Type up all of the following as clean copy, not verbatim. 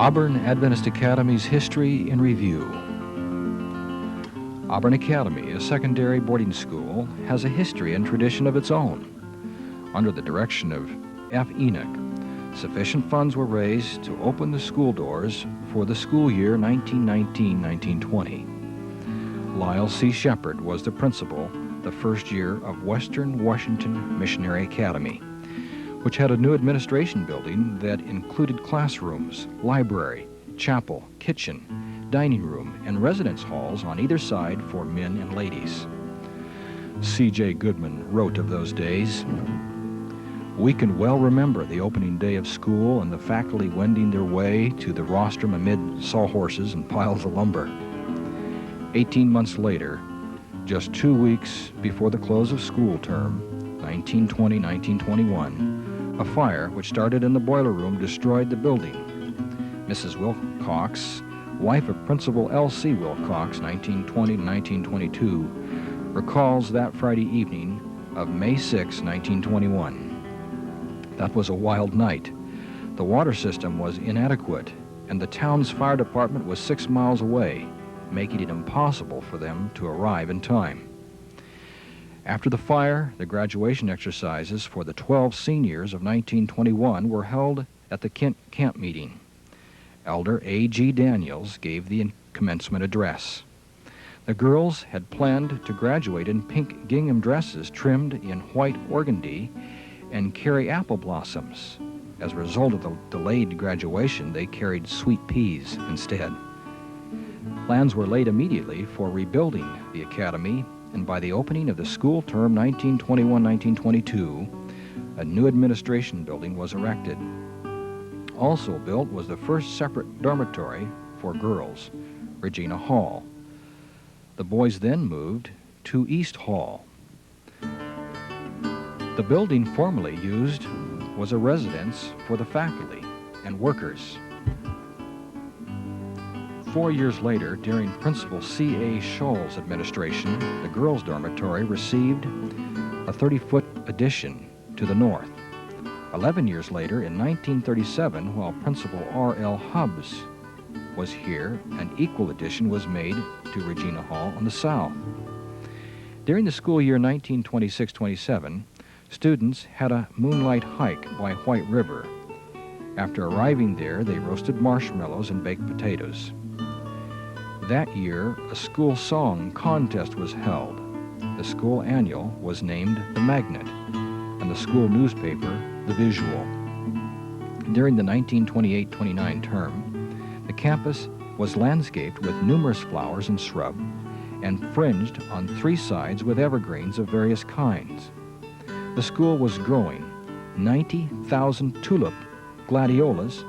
Auburn Adventist Academy's History in Review. Auburn Academy, a secondary boarding school, has a history and tradition of its own. Under the direction of F. Enoch, sufficient funds were raised to open the school doors for the school year 1919-1920. Lyle C. Shepard was the principal the first year of Western Washington Missionary Academy, which had a new administration building that included classrooms, library, chapel, kitchen, dining room, and residence halls on either side for men and ladies. C.J. Goodman wrote of those days, "We can well remember the opening day of school and the faculty wending their way to the rostrum amid sawhorses and piles of lumber. 18 months later, just 2 weeks before the close of school term, 1920-1921, a fire which started in the boiler room destroyed the building. Mrs. Wilcox, wife of Principal L.C. Wilcox, 1920-1922, recalls that Friday evening of May 6, 1921. That was a wild night. The water system was inadequate, and the town's fire department was 6 miles away, making it impossible for them to arrive in time. After the fire, the graduation exercises for the 12 seniors of 1921 were held at the Kent camp meeting. Elder A.G. Daniels gave the commencement address. The girls had planned to graduate in pink gingham dresses trimmed in white organdy and carry apple blossoms. As a result of the delayed graduation, they carried sweet peas instead. Plans were laid immediately for rebuilding the academy, and by the opening of the school term 1921-1922, a new administration building was erected. Also built was the first separate dormitory for girls, Regina Hall. The boys then moved to East Hall. The building formerly used was a residence for the faculty and workers. 4 years later, during Principal C.A. Scholl's administration, the girls' dormitory received a 30-foot addition to the north. 11 years later, in 1937, while Principal R.L. Hubbs was here, an equal addition was made to Regina Hall on the south. During the school year 1926-27, students had a moonlight hike by White River. After arriving there, they roasted marshmallows and baked potatoes. That year, a school song contest was held. The school annual was named The Magnet, and the school newspaper, The Visual. During the 1928-29 term, the campus was landscaped with numerous flowers and shrub, and fringed on 3 sides with evergreens of various kinds. The school was growing 90,000 tulip, gladiolas,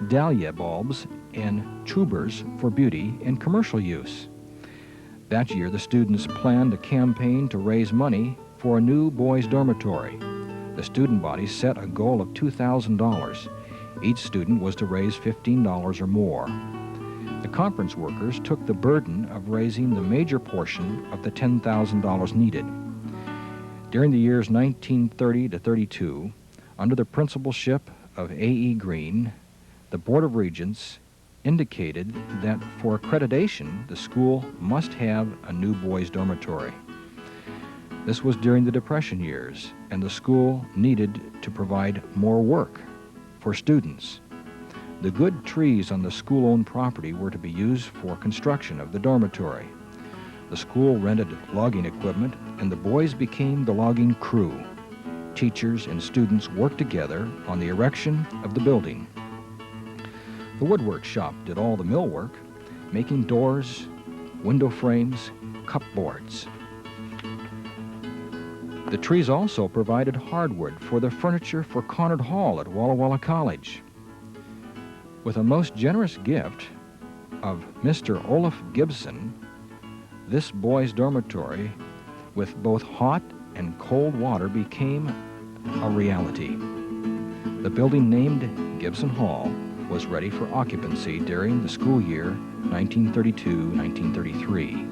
dahlia bulbs, and tubers for beauty and commercial use. That year, the students planned a campaign to raise money for a new boys' dormitory. The student body set a goal of $2,000. Each student was to raise $15 or more. The conference workers took the burden of raising the major portion of the $10,000 needed. During the years 1930 to 32, under the principalship of A.E. Green, the Board of Regents indicated that for accreditation, the school must have a new boys' dormitory. This was during the Depression years, and the school needed to provide more work for students. The good trees on the school-owned property were to be used for construction of the dormitory. The school rented logging equipment, and the boys became the logging crew. Teachers and students worked together on the erection of the building. The woodwork shop did all the millwork, making doors, window frames, cupboards. The trees also provided hardwood for the furniture for Conard Hall at Walla Walla College. With a most generous gift of Mr. Olaf Gibson, this boys' dormitory with both hot and cold water became a reality. The building named Gibson Hall was ready for occupancy during the school year 1932-1933.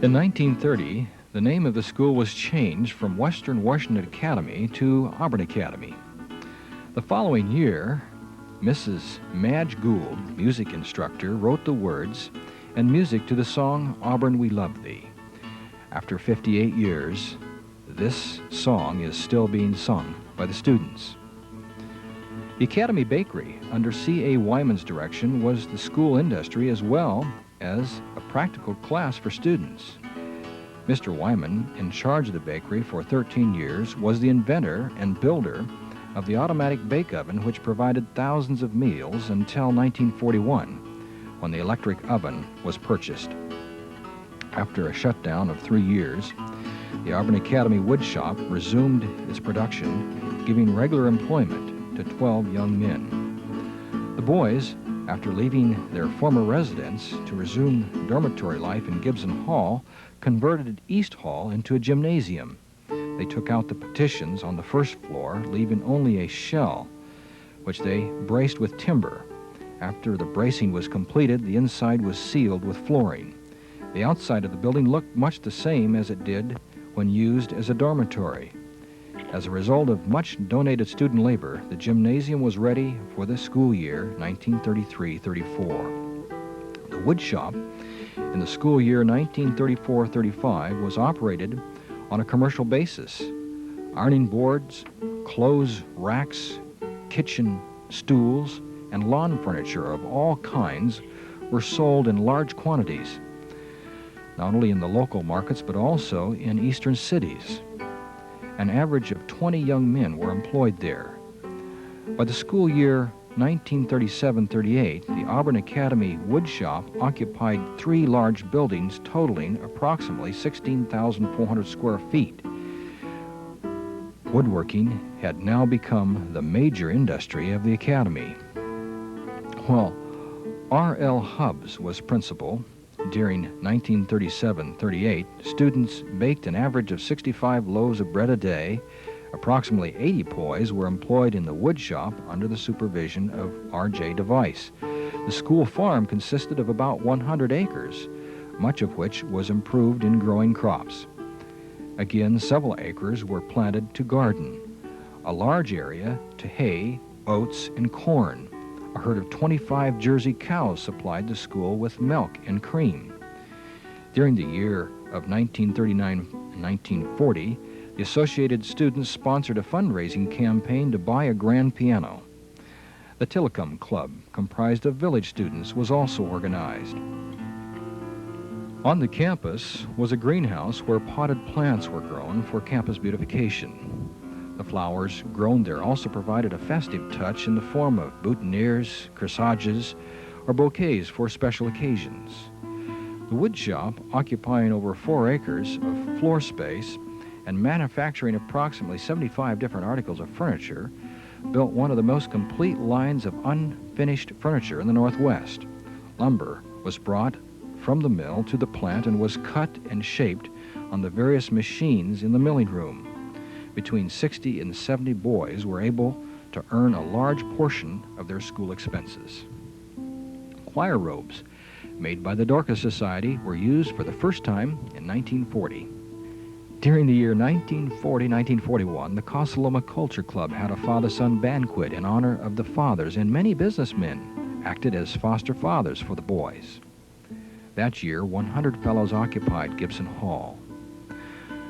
In 1930, the name of the school was changed from Western Washington Academy to Auburn Academy. The following year, Mrs. Madge Gould, music instructor, wrote the words and music to the song Auburn We Love Thee. After 58 years, this song is still being sung by the students. The Academy Bakery, under C.A. Wyman's direction, was the school industry as well as a practical class for students. Mr. Wyman, in charge of the bakery for 13 years, was the inventor and builder of the automatic bake oven, which provided thousands of meals until 1941, when the electric oven was purchased. After a shutdown of 3 years, the Auburn Academy woodshop resumed its production, giving regular employment to 12 young men. The boys, after leaving their former residence to resume dormitory life in Gibson Hall, converted East Hall into a gymnasium. They took out the partitions on the first floor, leaving only a shell, which they braced with timber. After the bracing was completed, the inside was sealed with flooring. The outside of the building looked much the same as it did when used as a dormitory. As a result of much donated student labor, the gymnasium was ready for the school year 1933-34. The woodshop in the school year 1934-35 was operated on a commercial basis. Ironing boards, clothes racks, kitchen stools, and lawn furniture of all kinds were sold in large quantities, not only in the local markets but also in eastern cities. An average of 20 young men were employed there. By the school year 1937-38, the Auburn Academy woodshop occupied 3 large buildings totaling approximately 16,400 square feet. Woodworking had now become the major industry of the Academy. While R.L. Hubbs was principal, during 1937-38, students baked an average of 65 loaves of bread a day. Approximately 80 boys were employed in the woodshop under the supervision of R.J. Device. The school farm consisted of about 100 acres, much of which was improved in growing crops. Again, several acres were planted to garden, a large area to hay, oats, and corn. A herd of 25 Jersey cows supplied the school with milk and cream. During the year of 1939 and 1940, the Associated Students sponsored a fundraising campaign to buy a grand piano. The Telecom Club, comprised of village students, was also organized. On the campus was a greenhouse where potted plants were grown for campus beautification. The flowers grown there also provided a festive touch in the form of boutonnieres, corsages, or bouquets for special occasions. The woodshop, occupying over 4 acres of floor space and manufacturing approximately 75 different articles of furniture, built one of the most complete lines of unfinished furniture in the Northwest. Lumber was brought from the mill to the plant and was cut and shaped on the various machines in the milling room. Between 60 and 70 boys were able to earn a large portion of their school expenses. Choir robes made by the Dorcas Society were used for the first time in 1940. During the year 1940-1941, the Cosaloma Culture Club had a father-son banquet in honor of the fathers, and many businessmen acted as foster fathers for the boys. That year, 100 fellows occupied Gibson Hall.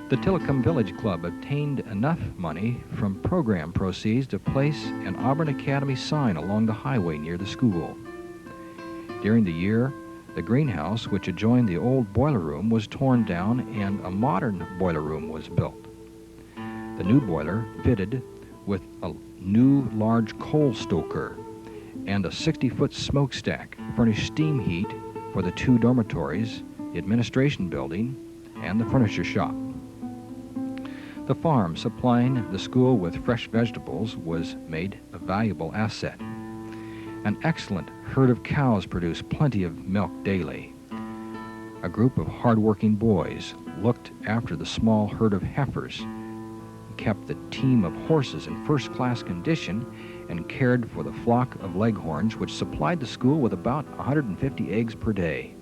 The Telecom Village Club obtained enough money from program proceeds to place an Auburn Academy sign along the highway near the school. During the year, the greenhouse, which adjoined the old boiler room, was torn down and a modern boiler room was built. The new boiler, fitted with a new large coal stoker and a 60-foot smokestack, furnished steam heat for the 2 dormitories, the administration building, and the furniture shop. The farm supplying the school with fresh vegetables was made a valuable asset. An excellent herd of cows produced plenty of milk daily. A group of hard-working boys looked after the small herd of heifers, kept the team of horses in first-class condition, and cared for the flock of leghorns, which supplied the school with about 150 eggs per day.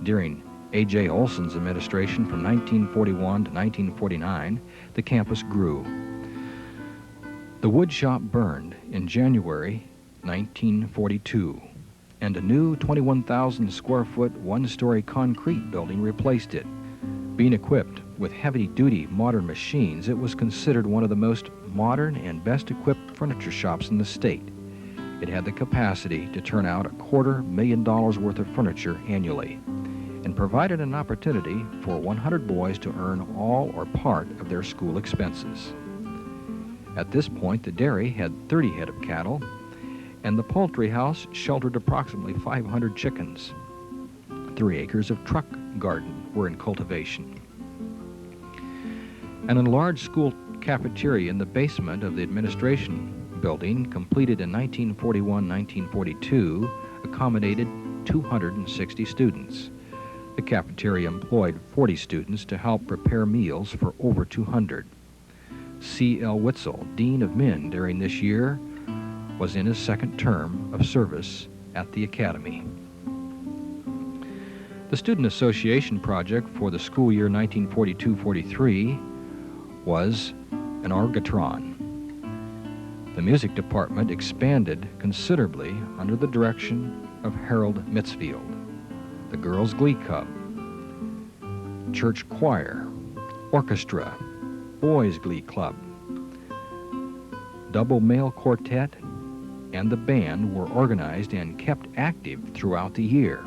During A.J. Olson's administration from 1941 to 1949, the campus grew. The wood shop burned in January 1942, and a new 21,000 square foot, one-story concrete building replaced it. Being equipped with heavy-duty modern machines, it was considered one of the most modern and best-equipped furniture shops in the state. It had the capacity to turn out $250,000 worth of furniture annually, and provided an opportunity for 100 boys to earn all or part of their school expenses. At this point, the dairy had 30 head of cattle, and the poultry house sheltered approximately 500 chickens. 3 acres of truck garden were in cultivation. And a large school cafeteria in the basement of the administration building, completed in 1941-1942, accommodated 260 students. The cafeteria employed 40 students to help prepare meals for over 200. C.L. Witzel, Dean of Men during this year, was in his second term of service at the Academy. The Student Association project for the school year 1942-43 was an orgatron. The music department expanded considerably under the direction of Harold Mitzfield. The Girls' Glee Club, Church Choir, Orchestra, Boys' Glee Club, Double Male Quartet, and the band were organized and kept active throughout the year.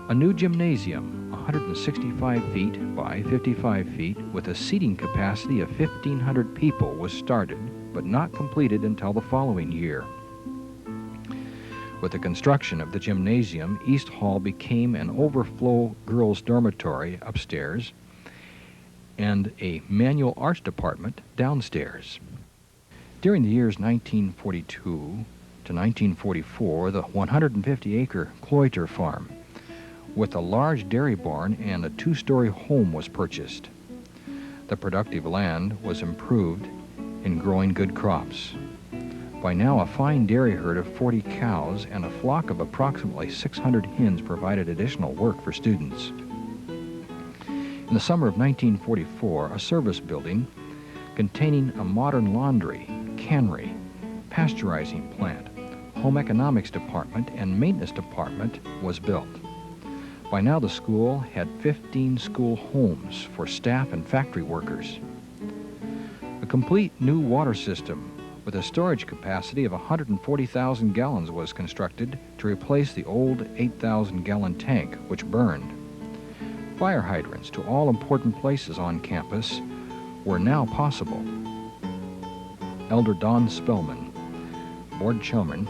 A new gymnasium, 165 feet by 55 feet, with a seating capacity of 1,500 people, was started, but not completed until the following year. With the construction of the gymnasium, East Hall became an overflow girls' dormitory upstairs and a manual arts department downstairs. During the years 1942 to 1944, the 150-acre Cloyter farm with a large dairy barn and a 2-story home was purchased. The productive land was improved in growing good crops. By now, a fine dairy herd of 40 cows and a flock of approximately 600 hens provided additional work for students. In the summer of 1944, a service building containing a modern laundry, cannery, pasteurizing plant, home economics department, and maintenance department was built. By now, the school had 15 school homes for staff and factory workers. A complete new water system with a storage capacity of 140,000 gallons was constructed to replace the old 8,000-gallon tank, which burned. Fire hydrants to all important places on campus were now possible. Elder Don Spellman, board chairman,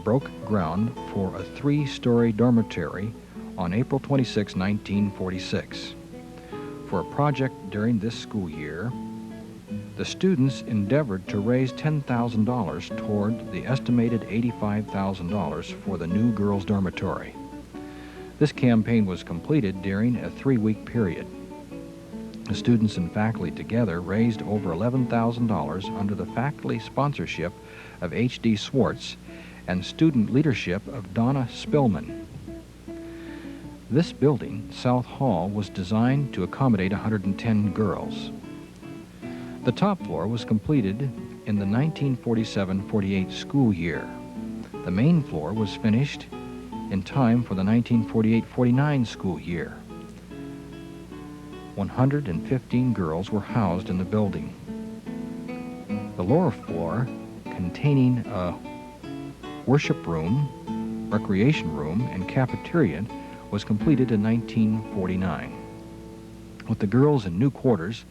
broke ground for a 3-story dormitory on April 26, 1946. For a project during this school year, the students endeavored to raise $10,000 toward the estimated $85,000 for the new girls' dormitory. This campaign was completed during a 3-week period. The students and faculty together raised over $11,000 under the faculty sponsorship of H.D. Swartz and student leadership of Donna Spillman. This building, South Hall, was designed to accommodate 110 girls. The top floor was completed in the 1947-48 school year. The main floor was finished in time for the 1948-49 school year. 115 girls were housed in the building. The lower floor, containing a worship room, recreation room, and cafeteria, was completed in 1949. With the girls in new quarters,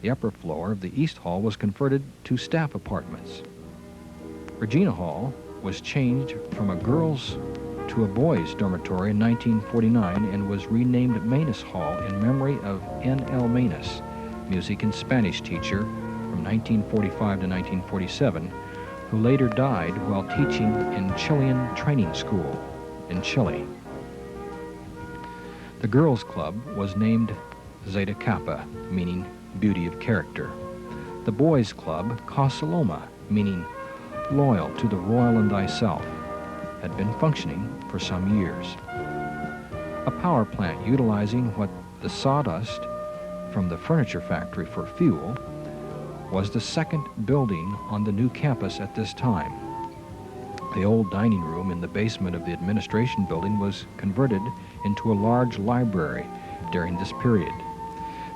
the upper floor of the East Hall was converted to staff apartments. Regina Hall was changed from a girls' to a boys' dormitory in 1949 and was renamed Manus Hall in memory of N.L. Manus, music and Spanish teacher from 1945 to 1947, who later died while teaching in Chilean training school in Chile. The girls' club was named Zeta Kappa, meaning beauty of character. The boys' club, Cosaloma, meaning loyal to the royal and thyself, had been functioning for some years. A power plant utilizing what the sawdust from the furniture factory for fuel was the second building on the new campus at this time. The old dining room in the basement of the administration building was converted into a large library during this period.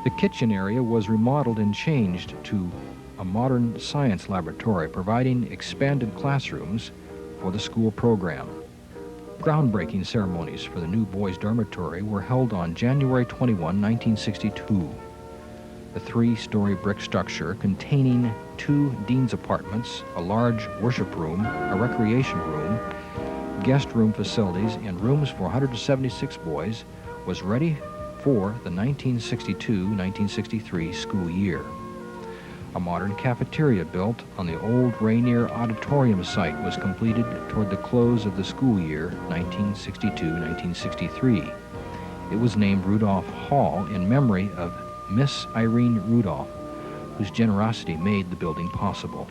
The kitchen area was remodeled and changed to a modern science laboratory, providing expanded classrooms for the school program. Groundbreaking ceremonies for the new boys' dormitory were held on January 21, 1962. The three-story brick structure containing 2 dean's apartments, a large worship room, a recreation room, guest room facilities, and rooms for 176 boys was ready for the 1962-1963 school year. A modern cafeteria built on the old Rainier Auditorium site was completed toward the close of the school year 1962-1963. It was named Rudolph Hall in memory of Miss Irene Rudolph, whose generosity made the building possible.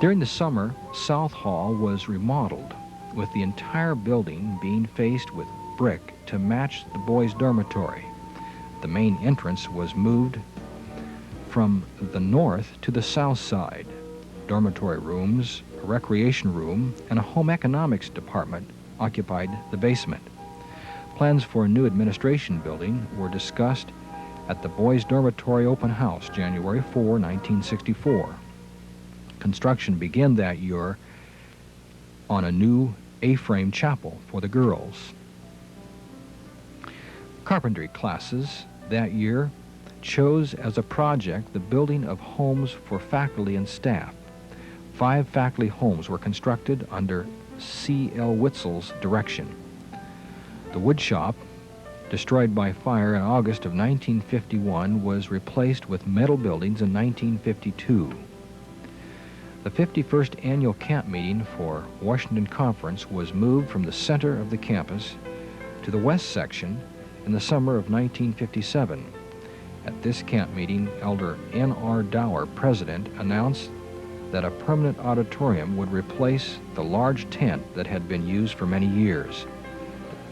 During the summer, South Hall was remodeled, with the entire building being faced with brick to match the boys' dormitory. The main entrance was moved from the north to the south side. Dormitory rooms, a recreation room, and a home economics department occupied the basement. Plans for a new administration building were discussed at the boys' dormitory open house, January 4, 1964. Construction began that year on a new A-frame chapel for the girls. Carpentry classes that year chose as a project the building of homes for faculty and staff. 5 faculty homes were constructed under C.L. Witzel's direction. The wood shop, destroyed by fire in August of 1951, was replaced with metal buildings in 1952. The 51st annual camp meeting for Washington Conference was moved from the center of the campus to the west section in the summer of 1957. At this camp meeting, Elder N.R. Dower, president, announced that a permanent auditorium would replace the large tent that had been used for many years.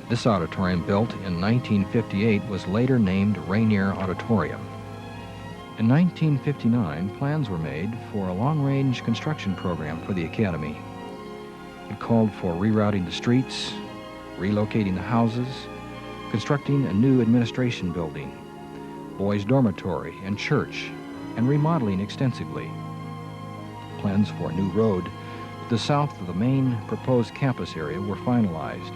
This auditorium, built in 1958, was later named Rainier Auditorium. In 1959, plans were made for a long-range construction program for the Academy. It called for rerouting the streets, relocating the houses, constructing a new administration building, boys' dormitory and church, and remodeling extensively. Plans for a new road to the south of the main proposed campus area were finalized,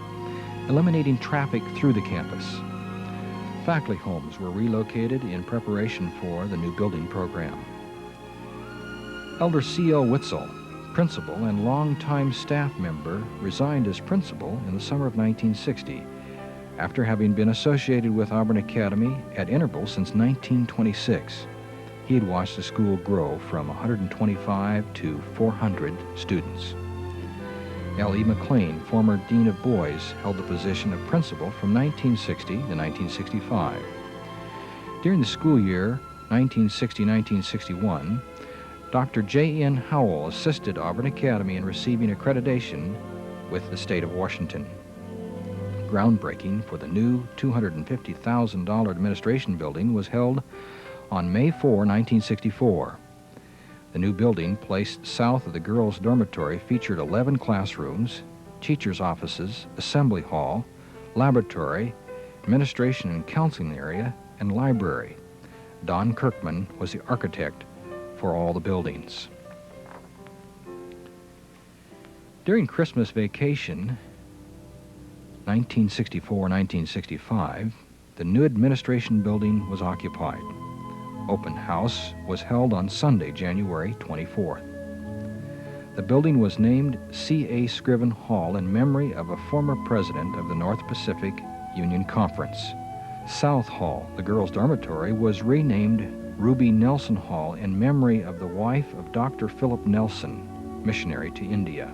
eliminating traffic through the campus. Faculty homes were relocated in preparation for the new building program. Elder C.L. Witzel, principal and longtime staff member, resigned as principal in the summer of 1960, after having been associated with Auburn Academy at intervals since 1926. He had watched the school grow from 125 to 400 students. L.E. McLean, former Dean of Boys, held the position of principal from 1960 to 1965. During the school year 1960-1961, Dr. J.N. Howell assisted Auburn Academy in receiving accreditation with the state of Washington. Groundbreaking for the new $250,000 administration building was held on May 4, 1964. The new building, placed south of the girls' dormitory, featured 11 classrooms, teachers' offices, assembly hall, laboratory, administration and counseling area, and library. Don Kirkman was the architect for all the buildings. During Christmas vacation, 1964-1965, the new administration building was occupied. Open house was held on Sunday, January 24th. The building was named C.A. Scriven Hall in memory of a former president of the North Pacific Union Conference. South Hall, the girls' dormitory, was renamed Ruby Nelson Hall in memory of the wife of Dr. Philip Nelson, missionary to India.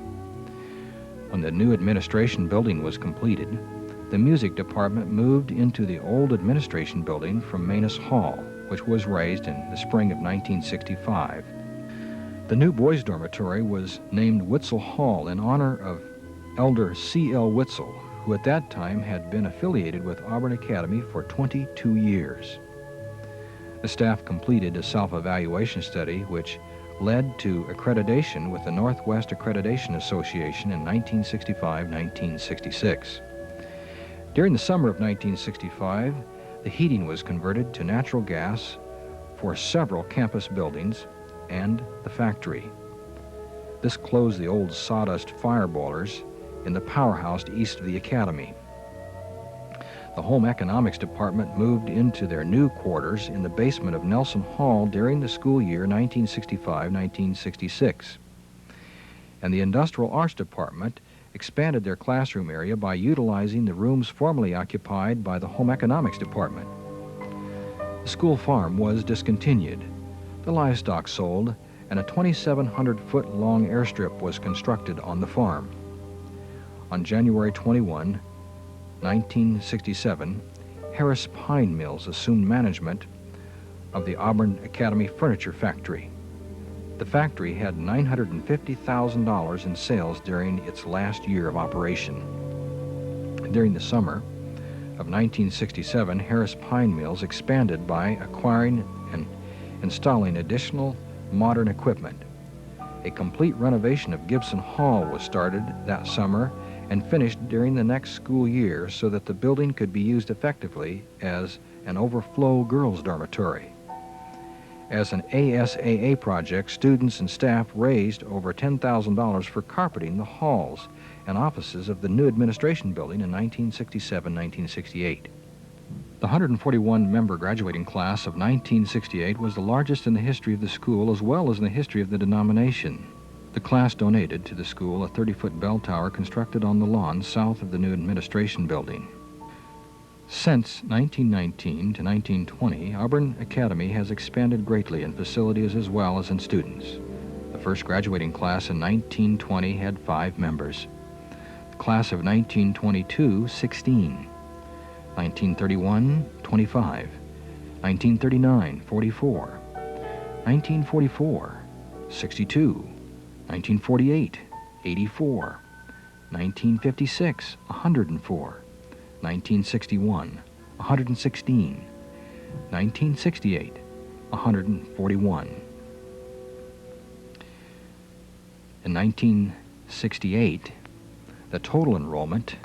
When the new administration building was completed, the music department moved into the old administration building from Manus Hall, which was raised in the spring of 1965. The new boys' dormitory was named Witzel Hall in honor of Elder C.L. Witzel, who at that time had been affiliated with Auburn Academy for 22 years. The staff completed a self-evaluation study which led to accreditation with the Northwest Accreditation Association in 1965-1966. During the summer of 1965, the heating was converted to natural gas for several campus buildings and the factory. This closed the old sawdust fire boilers in the powerhouse east of the academy. The Home Economics Department moved into their new quarters in the basement of Nelson Hall during the school year 1965-1966. And the Industrial Arts Department expanded their classroom area by utilizing the rooms formerly occupied by the Home Economics Department. The school farm was discontinued, the livestock sold, and a 2,700-foot-long airstrip was constructed on the farm. On January 21, 1967, Harris Pine Mills assumed management of the Auburn Academy Furniture Factory. The factory had $950,000 in sales during its last year of operation. During the summer of 1967, Harris Pine Mills expanded by acquiring and installing additional modern equipment. A complete renovation of Gibson Hall was started that summer and finished during the next school year so that the building could be used effectively as an overflow girls' dormitory. As an ASAA project, students and staff raised over $10,000 for carpeting the halls and offices of the new administration building in 1967-1968. The 141-member graduating class of 1968 was the largest in the history of the school as well as in the history of the denomination. The class donated to the school a 30-foot bell tower constructed on the lawn south of the new administration building. Since 1919 to 1920, Auburn Academy has expanded greatly in facilities as well as in students. The first graduating class in 1920 had 5 members. The class of 1922, 16. 1931, 25. 1939, 44. 1944, 62. 1948, 84, 1956, 104, 1961, 116, 1968, 141. In 1968, the total enrollment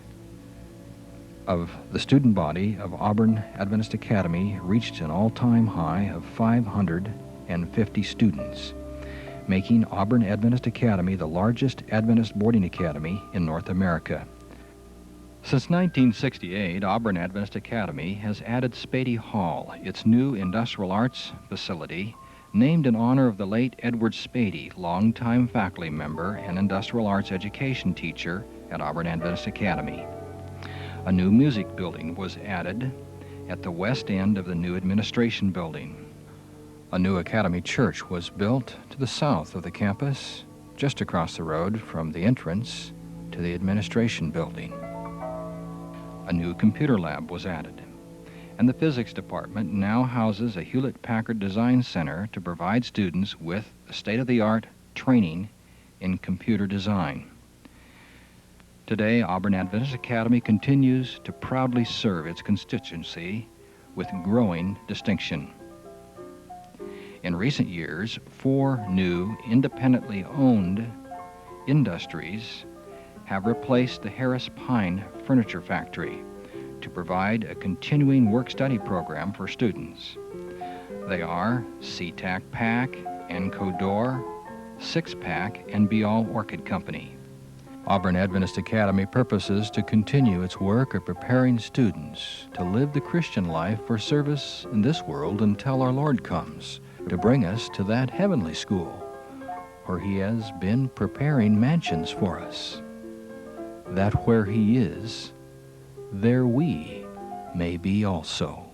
of the student body of Auburn Adventist Academy reached an all-time high of 550 students, making Auburn Adventist Academy the largest Adventist boarding academy in North America. Since 1968, Auburn Adventist Academy has added Spady Hall, its new industrial arts facility, named in honor of the late Edward Spady, longtime faculty member and industrial arts education teacher at Auburn Adventist Academy. A new music building was added at the west end of the new administration building. A new Academy church was built to the south of the campus, just across the road from the entrance to the administration building. A new computer lab was added, and the physics department now houses a Hewlett-Packard Design Center to provide students with state-of-the-art training in computer design. Today, Auburn Adventist Academy continues to proudly serve its constituency with growing distinction. In recent years, 4 new independently owned industries have replaced the Harris Pine Furniture Factory to provide a continuing work-study program for students. They are SeaTac Pack, Encodor, Six-Pack, and Be All Orchid Company. Auburn Adventist Academy purposes to continue its work of preparing students to live the Christian life for service in this world until our Lord comes to bring us to that heavenly school where He has been preparing mansions for us, that where He is, there we may be also.